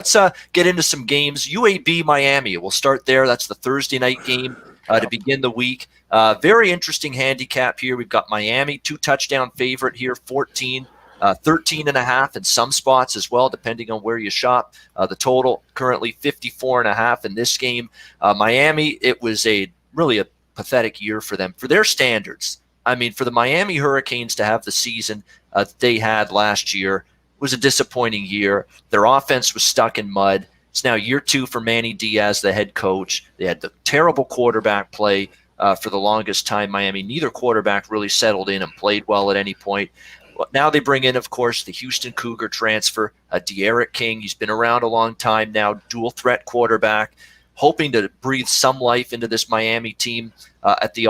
Let's get into some games. UAB Miami. We'll start there. That's the Thursday night game to begin the week. Very interesting handicap here. We've got Miami, 2-touchdown favorite here, 14, 13.5 in some spots as well, depending on where you shop. The total currently 54.5 in this game. Miami, it was really a pathetic year for them, for their standards. I mean, for the Miami Hurricanes to have the season they had last year was a disappointing year. Their offense was stuck in mud. It's now year 2 for Manny Diaz, the head coach. They had the terrible quarterback play for the longest time. Miami, neither quarterback really settled in and played well at any point. Now they bring in, of course, the Houston Cougar transfer, De'Aaron King. He's been around a long time now, dual threat quarterback, hoping to breathe some life into this Miami team on the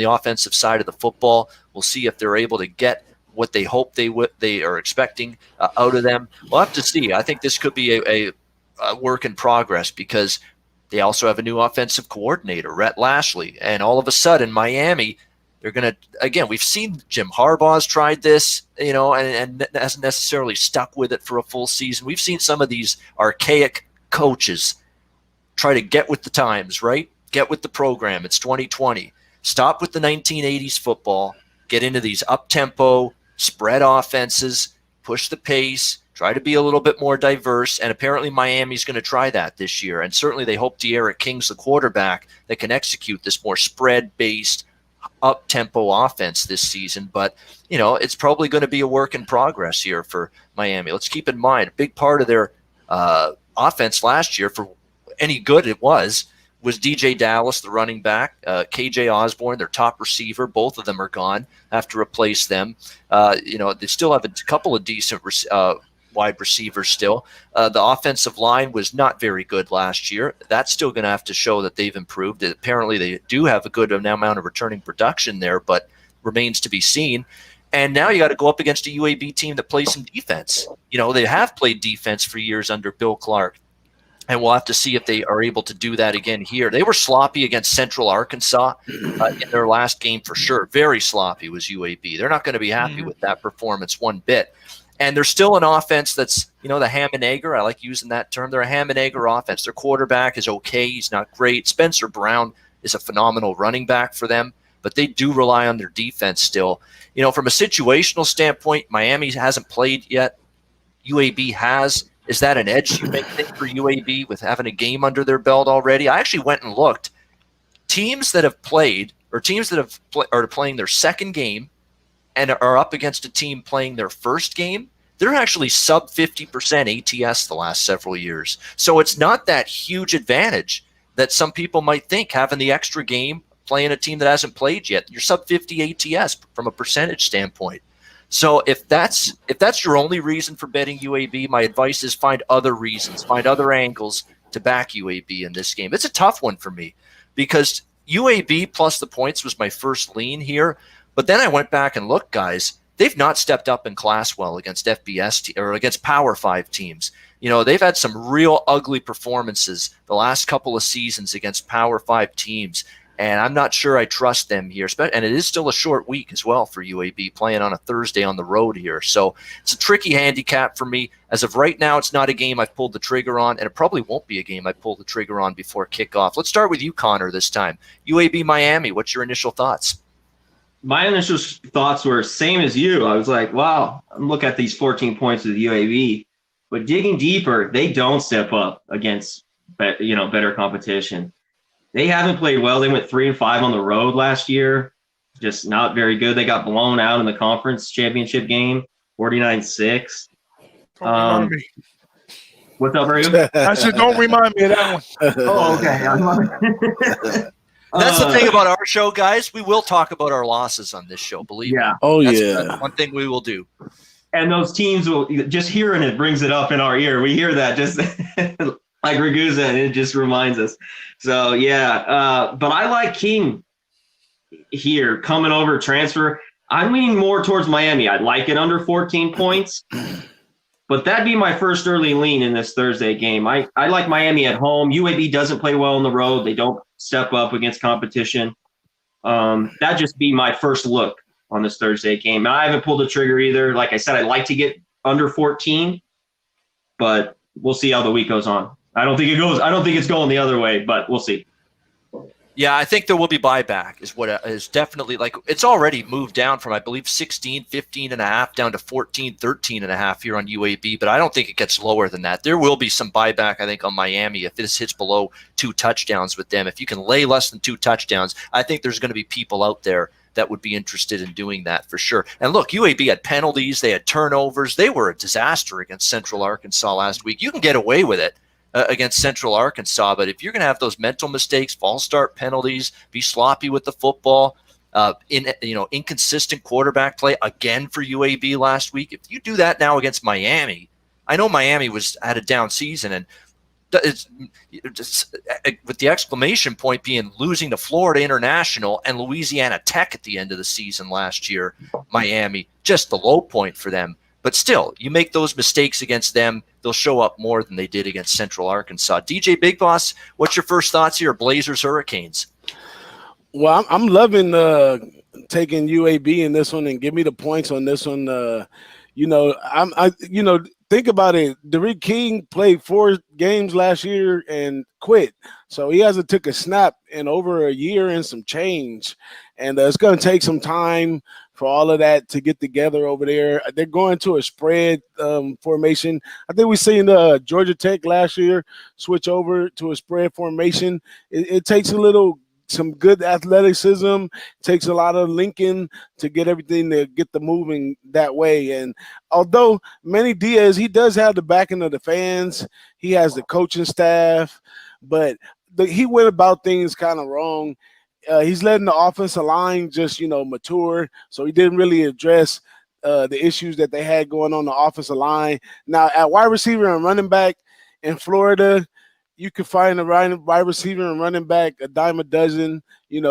offensive side of the football. We'll see if they're able to get what they hope they are expecting out of them. We'll have to see. I think this could be a work in progress because they also have a new offensive coordinator, Rhett Lashley, and all of a sudden Miami, they're going to, again, we've seen Jim Harbaugh's tried this, and hasn't necessarily stuck with it for a full season. We've seen some of these archaic coaches try to get with the times, right? Get with the program. It's 2020. Stop with the 1980s football. Get into these up-tempo, spread offenses, push the pace, try to be a little bit more diverse, and apparently Miami's going to try that this year. And certainly they hope De'Aaron King's the quarterback that can execute this more spread-based, up-tempo offense this season. But, it's probably going to be a work in progress here for Miami. Let's keep in mind, a big part of their offense last year, for any good it was DJ Dallas, the running back, KJ Osborne, their top receiver. Both of them are gone. Have to replace them. They still have a couple of decent wide receivers still. The offensive line was not very good last year. That's still going to have to show that they've improved. Apparently, they do have a good amount of returning production there, but remains to be seen. And now you got to go up against a UAB team that plays some defense. They have played defense for years under Bill Clark. And we'll have to see if they are able to do that again here. They were sloppy against Central Arkansas in their last game for sure. Very sloppy was UAB. They're not going to be happy with that performance one bit. And they're still an offense that's, the ham and egger. I like using that term. They're a ham and egger offense. Their quarterback is okay. He's not great. Spencer Brown is a phenomenal running back for them, but they do rely on their defense still. From a situational standpoint, Miami hasn't played yet. UAB has. Is that an edge you make think for UAB with having a game under their belt already? I actually went and looked. Teams that have played, or teams that are playing their second game and are up against a team playing their first game, they're actually sub 50% ATS the last several years. So it's not that huge advantage that some people might think, having the extra game, playing a team that hasn't played yet. You're sub 50 ATS from a percentage standpoint. So if that's your only reason for betting UAB, my advice is find other reasons, find other angles to back UAB in this game. It's a tough one for me because UAB plus the points was my first lean here. But then I went back and looked, guys, they've not stepped up in class well against FBS or against Power 5 teams. They've had some real ugly performances the last couple of seasons against Power 5 teams. And I'm not sure I trust them here. And it is still a short week as well for UAB, playing on a Thursday on the road here. So it's a tricky handicap for me. As of right now, it's not a game I've pulled the trigger on, and it probably won't be a game I pull the trigger on before kickoff. Let's start with you, Connor, this time. UAB Miami, what's your initial thoughts? My initial thoughts were same as you. I was like, wow, look at these 14 points of the UAB. But digging deeper, they don't step up against better competition. They haven't played well. They went 3-5 on the road last year. Just not very good. They got blown out in the conference championship game, 49-6. What's up, Ragoo? I said, don't remind me of that one. Oh, okay. That's the thing about our show, guys. We will talk about our losses on this show, believe me. Oh, That's one thing we will do. And those teams will just hearing it brings it up in our ear. We hear that just like Ragoo said, it just reminds us. So, but I like King here coming over transfer. I'm leaning more towards Miami. I'd like it under 14 points, but that'd be my first early lean in this Thursday game. I like Miami at home. UAB doesn't play well on the road. They don't step up against competition. That'd just be my first look on this Thursday game. I haven't pulled the trigger either. Like I said, I'd like to get under 14, but we'll see how the week goes on. I don't think it's going the other way, but we'll see. Yeah, I think there will be buyback is what is definitely like it's already moved down from, I believe, 16, 15 and a half down to 14, 13 and a half here on UAB, but I don't think it gets lower than that. There will be some buyback, I think, on Miami if this hits below 2 touchdowns with them. If you can lay less than 2 touchdowns, I think there's going to be people out there that would be interested in doing that for sure. And look, UAB had penalties, they had turnovers. They were a disaster against Central Arkansas last week. You can get away with it against Central Arkansas, but if you're going to have those mental mistakes, false start penalties, be sloppy with the football, inconsistent quarterback play again for UAB last week. If you do that now against Miami, I know Miami had a down season, and it's just, with the exclamation point being losing to Florida International and Louisiana Tech at the end of the season last year, Miami, just the low point for them. But still, you make those mistakes against them, they'll show up more than they did against Central Arkansas. DJ Big Boss, what's your first thoughts here? Blazers, Hurricanes. Well, I'm loving taking UAB in this one and give me the points on this one. Think about it. Derek King played 4 games last year and quit. So he hasn't took a snap in over a year and some change. And it's going to take some time for all of that to get together over there. They're going to a spread formation. I think we seen Georgia Tech last year switch over to a spread formation. It takes some good athleticism, takes a lot of linking to get everything to get the moving that way. And although Manny Diaz, he does have the backing of the fans, he has the coaching staff, but he went about things kind of wrong. He's letting the offensive line just, mature. So he didn't really address the issues that they had going on the offensive line. Now, at wide receiver and running back in Florida, you can find a wide receiver and running back a dime a dozen.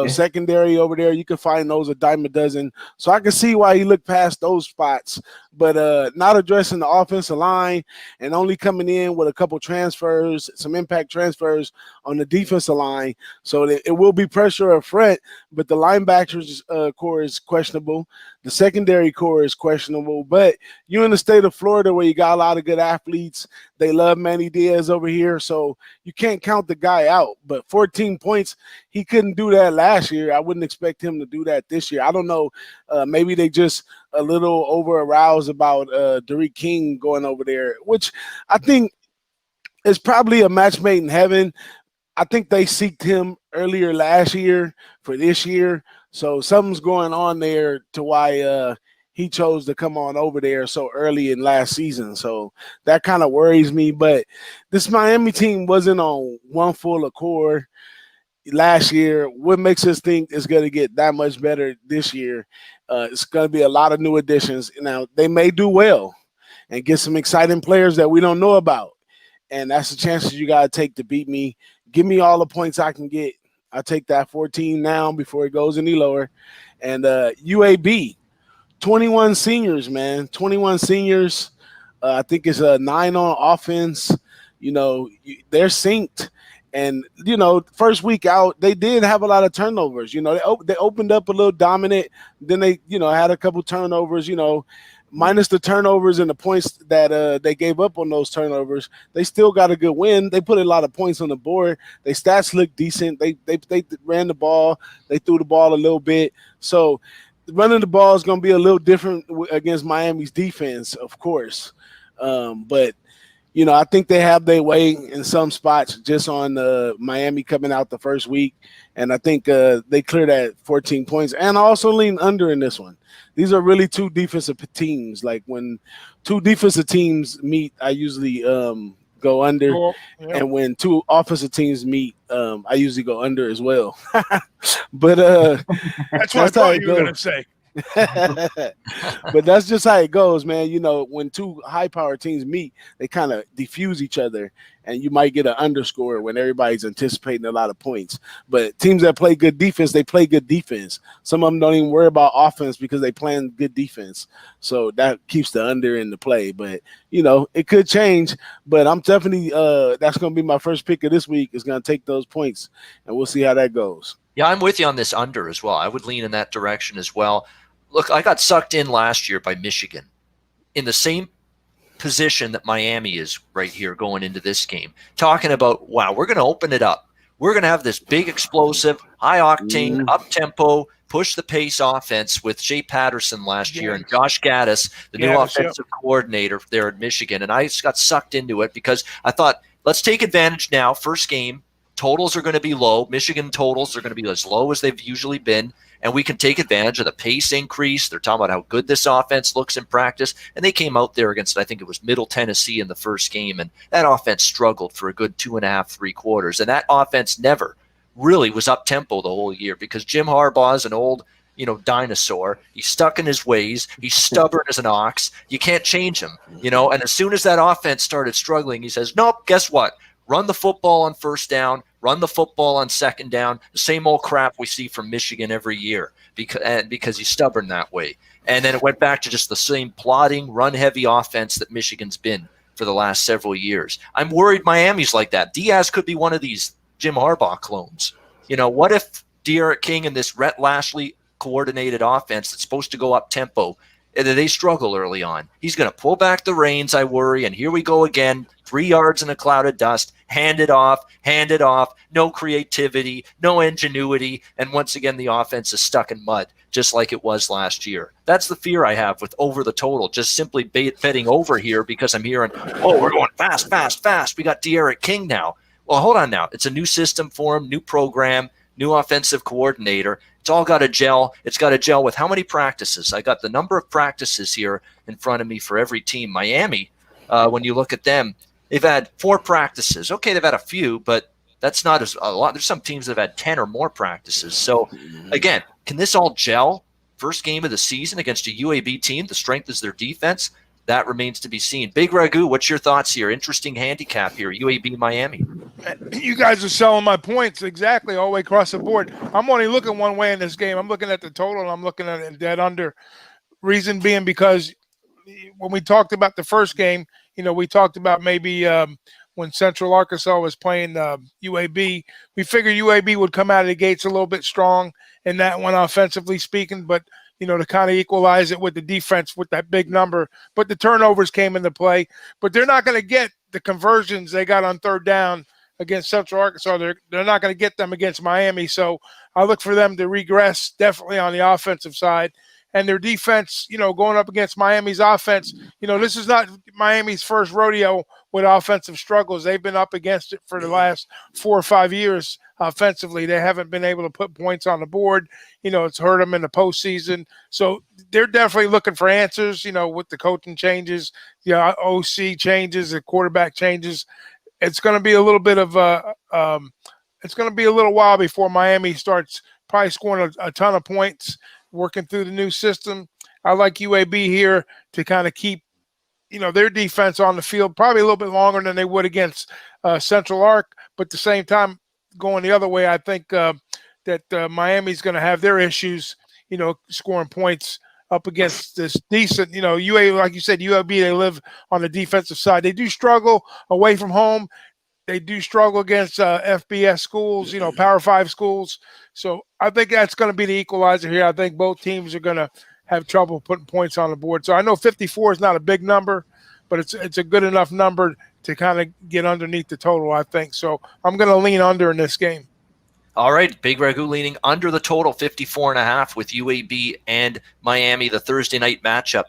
Secondary over there, you can find those a dime a dozen. So I can see why he looked past those spots, but not addressing the offensive line and only coming in with a couple transfers, some impact transfers on the defensive line. So it will be pressure up front, but the linebackers core is questionable. The secondary core is questionable, but you're in the state of Florida where you got a lot of good athletes. They love Manny Diaz over here, so you can't count the guy out. But 14 points, he couldn't do that last year. I wouldn't expect him to do that this year. I don't know. Maybe they just a little over aroused about Derek King going over there, which I think is probably a match made in heaven. I think they seeked him earlier last year for this year. So something's going on there to why he chose to come on over there so early in last season. So that kind of worries me. But this Miami team wasn't on one full accord last year. What makes us think it's going to get that much better this year? It's going to be a lot of new additions. Now, they may do well and get some exciting players that we don't know about. And that's the chances you got to take to beat me. Give me all the points I can get. I'll take that 14 now before it goes any lower. And UAB, 21 seniors, man. 21 seniors. I think it's a 9 on offense. They're synced. And, first week out, they did have a lot of turnovers. They opened up a little dominant. Then they, had a couple turnovers, minus the turnovers and the points that they gave up on those turnovers. They still got a good win. They put a lot of points on the board. Their stats look decent. They ran the ball. They threw the ball a little bit. So running the ball is going to be a little different against Miami's defense, of course. But I think they have their way in some spots just on Miami coming out the first week. And I think they cleared at 14 points. And I also lean under in this one. These are really 2 defensive teams. Like when 2 defensive teams meet, I usually go under. Oh, yeah. And when 2 offensive teams meet, I usually go under as well. But that's what I thought you were going to say. But that's just how it goes, man. When 2 high-powered teams meet, they kind of diffuse each other, and you might get an underscore when everybody's anticipating a lot of points. But teams that play good defense, they play good defense. Some of them don't even worry about offense because they playing good defense. So that keeps the under in the play. But, it could change. But I'm definitely that's going to be my first pick of this week is going to take those points, and we'll see how that goes. Yeah, I'm with you on this under as well. I would lean in that direction as well. Look, I got sucked in last year by Michigan in the same position that Miami is right here going into this game. Talking about, wow, we're going to open it up. We're going to have this big, explosive, high-octane, up-tempo, push-the-pace offense with Shea Patterson last year and Josh Gaddis, the new offensive coordinator there at Michigan. And I just got sucked into it because I thought, let's take advantage now. First game, totals are going to be low. Michigan totals are going to be as low as they've usually been. And we can take advantage of the pace increase. They're talking about how good this offense looks in practice. And they came out there against, I think it was Middle Tennessee in the first game. And that offense struggled for a good 2.5, 3 quarters. And that offense never really was up-tempo the whole year because Jim Harbaugh is an old, dinosaur. He's stuck in his ways. He's stubborn as an ox. You can't change him, And as soon as that offense started struggling, he says, nope, guess what? Run the football on first down, run the football on second down, the same old crap we see from Michigan every year because he's stubborn that way. And then it went back to just the same plodding, run-heavy offense that Michigan's been for the last several years. I'm worried Miami's like that. Diaz could be one of these Jim Harbaugh clones. What if D'Eriq King and this Rhett Lashlee coordinated offense that's supposed to go up-tempo, they struggle early on? He's going to pull back the reins, I worry, and here we go again. 3 yards in a cloud of dust, hand it off, no creativity, no ingenuity, and once again the offense is stuck in mud, just like it was last year. That's the fear I have with over the total, just simply betting over here because I'm hearing, oh, we're going fast. We got D'Eriq King now. Well, hold on now. It's a new system for him, new program, new offensive coordinator. It's all got to gel. It's got to gel with how many practices? I got the number of practices here in front of me for every team. Miami, when you look at them, they've had 4 practices. Okay, they've had a few, but that's not a lot. There's some teams that have had 10 or more practices. So, again, can this all gel? First game of the season against a UAB team. The strength is their defense. That remains to be seen. Big Ragoo, what's your thoughts here? Interesting handicap here, UAB Miami. You guys are selling my points exactly all the way across the board. I'm only looking one way in this game. I'm looking at the total, and I'm looking at it dead under. Reason being because when we talked about the first game, we talked about maybe when Central Arkansas was playing UAB, we figured UAB would come out of the gates a little bit strong in that one offensively speaking, but to kind of equalize it with the defense with that big number. But the turnovers came into play. But they're not going to get the conversions they got on third down against Central Arkansas. They're not going to get them against Miami. So I look for them to regress definitely on the offensive side. And their defense, going up against Miami's offense, this is not Miami's first rodeo with offensive struggles. They've been up against it for the last 4 or 5 years offensively. They haven't been able to put points on the board. It's hurt them in the postseason. So they're definitely looking for answers, with the coaching changes, the OC changes, the quarterback changes. It's going to be a little bit of it's going to be a little while before Miami starts probably scoring a ton of points, working through the new system. I like UAB here to kind of keep, their defense on the field probably a little bit longer than they would against Central Ark. But at the same time, going the other way, I think that Miami's going to have their issues, scoring points up against this decent, UAB, like you said, UAB, they live on the defensive side. They do struggle away from home. They do struggle against FBS schools, Power 5 schools. So I think that's going to be the equalizer here. I think both teams are going to have trouble putting points on the board. So I know 54 is not a big number, but it's a good enough number to kind of get underneath the total, I think. So I'm going to lean under in this game. All right, Big Ragoo leaning under the total, 54.5 with UAB and Miami, the Thursday night matchup.